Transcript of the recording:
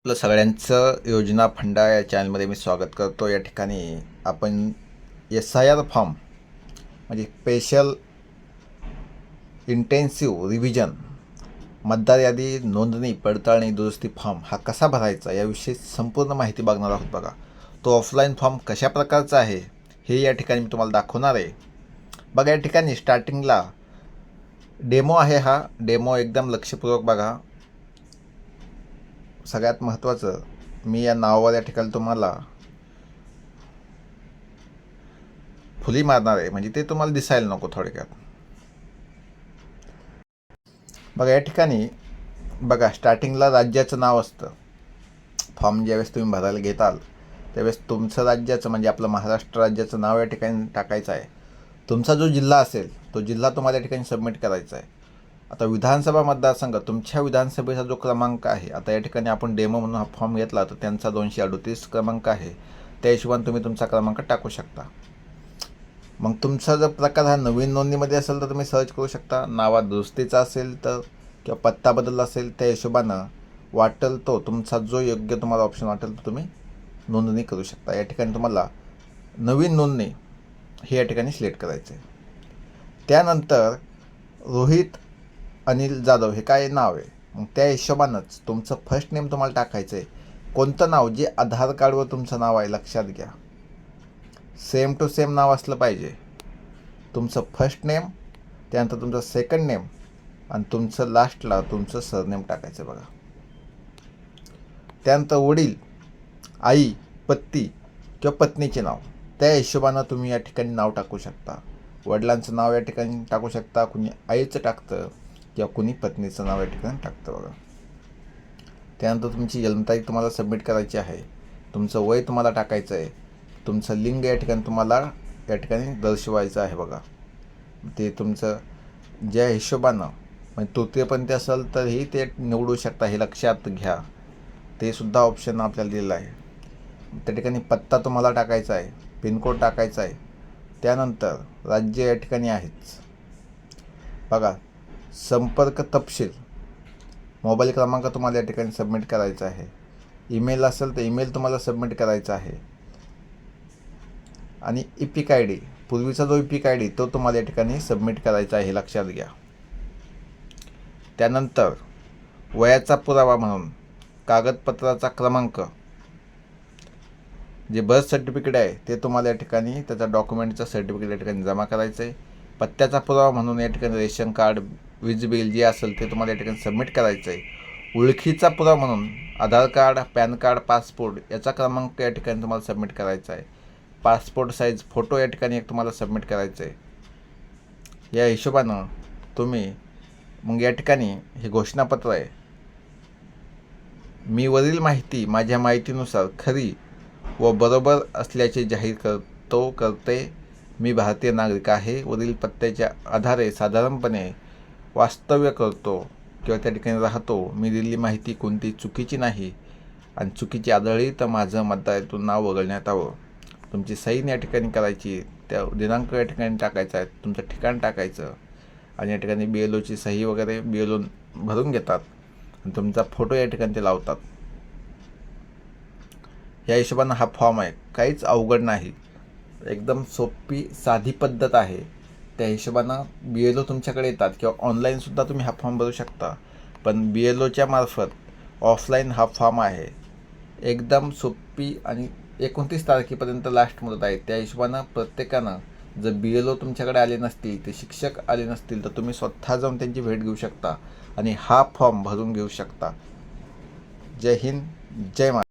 आपलं सगळ्यांचं योजना फंडा या चॅनलमध्ये मी स्वागत करतो. या ठिकाणी आपण SIR फॉर्म म्हणजे स्पेशल इंटेन्सिव्ह रिव्हिजन मतदार यादी नोंदणी पडताळणी दुरुस्ती फॉर्म हा कसा भरायचा याविषयी संपूर्ण माहिती बघणार आहोत. बघा, तो ऑफलाईन फॉर्म कशा प्रकारचा आहे हे या ठिकाणी मी तुम्हाला दाखवणार आहे. बघा, या ठिकाणी स्टार्टिंगला डेमो आहे. हा डेमो एकदम लक्षपूर्वक बघा. सगळ्यात महत्त्वाचं, मी या नावावर या ठिकाणी तुम्हाला फुली मारणार आहे, म्हणजे ते तुम्हाला दिसायला नको. थोडक्यात बघा, या ठिकाणी बघा स्टार्टिंगला राज्याचं नाव असतं. फॉर्म ज्यावेळेस तुम्ही भरायला घेताल त्यावेळेस तुमचं राज्याचं म्हणजे आपलं महाराष्ट्र राज्याचं नाव या ठिकाणी टाकायचं आहे. तुमचा जो जिल्हा असेल तो जिल्हा तुम्हाला या ठिकाणी सबमिट करायचा आहे. आता विधानसभा मतदारसंघ, तुमच्या विधानसभेचा जो क्रमांक आहे, आता या ठिकाणी आपण डेमो म्हणून हा फॉर्म घेतला तर त्यांचा 238 क्रमांक आहे. त्या हिशोबाने तुम्ही तुमचा क्रमांक टाकू शकता. मग तुमचा जर प्रकार हा नवीन नोंदणीमध्ये असेल तर तुम्ही सर्च करू शकता. नावात दुरुस्तीचा असेल तर किंवा पत्ता बदलला असेल त्या हिशोबानं वाटेल तो तुमचा जो योग्य तुम्हाला ऑप्शन वाटेल तो तुम्ही नोंदणी करू शकता. या ठिकाणी तुम्हाला नवीन नोंदणी हे या ठिकाणी सिलेक्ट करायचं आहे. त्यानंतर रोहित अनिल जाधव हे काय नाव आहे, मग त्या हिशोबानंच तुमचं फर्स्ट नेम तुम्हाला टाकायचं आहे. कोणतं नाव जे आधार कार्डवर तुमचं नाव आहे, लक्षात घ्या, सेम टू सेम नाव असलं पाहिजे. तुमचं फर्स्ट नेम, त्यानंतर तुमचं सेकंड नेम आणि तुमचं लास्टला तुमचं सरनेम टाकायचं. बघा, त्यानंतर वडील, आई, पती किंवा पत्नीचे नाव, त्या हिशोबानं तुम्ही या ठिकाणी नाव टाकू शकता. वडिलांचं नाव या ठिकाणी टाकू शकता, कुणी आईचं टाकतं किंवा कुणी पत्नीचं नाव या ठिकाणी टाकतं. बघा, त्यानंतर तुमची जन्मतारीख तुम्हाला सबमिट करायची आहे. तुमचं वय तुम्हाला टाकायचं आहे. तुमचं लिंग या ठिकाणी तुम्हाला या ठिकाणी दर्शवायचं आहे. बघा, ते तुमचं ज्या हिशोबानं म्हणजे तृतीयपंथी असेल तरही ते निवडू शकता, हे लक्षात घ्या. ते सुद्धा ऑप्शन आपल्याला दिलेलं आहे. त्या ठिकाणी पत्ता तुम्हाला टाकायचा आहे, पिनकोड टाकायचा आहे. त्यानंतर राज्य या ठिकाणी आहेच. बघा, संपर्क तपशील, मोबाईल क्रमांक तुम्हाला या ठिकाणी सबमिट करायचा आहे. ईमेल असेल तर ईमेल तुम्हाला सबमिट करायचा आहे. आणि EPIC ID, पूर्वीचा जो EPIC ID तो तुम्हाला या ठिकाणी सबमिट करायचा आहे, हे लक्षात घ्या. त्यानंतर वयाचा पुरावा म्हणून कागदपत्राचा क्रमांक, जे बर्थ सर्टिफिकेट आहे ते तुम्हाला या ठिकाणी त्याचा डॉक्युमेंटचं सर्टिफिकेट या ठिकाणी जमा करायचं आहे. पत्त्याचा पुरावा म्हणून या ठिकाणी रेशन कार्ड, वीज बिल जे असेल ते तुम्हाला या ठिकाणी सबमिट करायचं आहे. ओळखीचा पुरावा म्हणून आधार कार्ड, पॅन कार्ड, पासपोर्ट याचा क्रमांक या ठिकाणी तुम्हाला सबमिट करायचा आहे. पासपोर्ट साईज फोटो या ठिकाणी एक तुम्हाला सबमिट करायचं आहे. या हिशोबानं तुम्ही मग या ठिकाणी हे घोषणापत्र आहे. मी वरील माहिती माझ्या माहितीनुसार खरी व बरोबर असल्याचे जाहीर करते. मी भारतीय नागरिक आहे. वरील पत्त्याच्या आधारे साधारणपणे वास्तव्य करतो किंवा त्या ठिकाणी राहतो. मी दिलेली माहिती कोणती चुकीची नाही आणि चुकीची आढळली तर माझं मतदारातून नाव वगळण्यात यावं. तुमची सही या ठिकाणी करायची, त्या दिनांक या ठिकाणी टाकायचा आहे, तुमचं ठिकाण टाकायचं आणि या ठिकाणी BLOची सही वगैरे BLO भरून घेतात आणि तुमचा फोटो या ठिकाणी ते लावतात. या हिशोबानं हा फॉर्म आहे, काहीच अवघड नाही, एकदम सोपी साधी पद्धत आहे. त्या हिशोबानं BLO तुमच्याकडे येतात किंवा ऑनलाईनसुद्धा तुम्ही हा फॉर्म भरू शकता. पण BLOच्या मार्फत ऑफलाईन हा फॉर्म आहे. एकदम सोपी आणि 29 तारखेपर्यंत लास्ट मुदत आहे. त्या हिशोबानं प्रत्येकानं जर BLO तुमच्याकडे आले नसतील, ते शिक्षक आले नसतील तर तुम्ही स्वतः जाऊन त्यांची भेट घेऊ शकता आणि हा फॉर्म भरून घेऊ शकता. जय हिंद, जय महाराष्ट्र.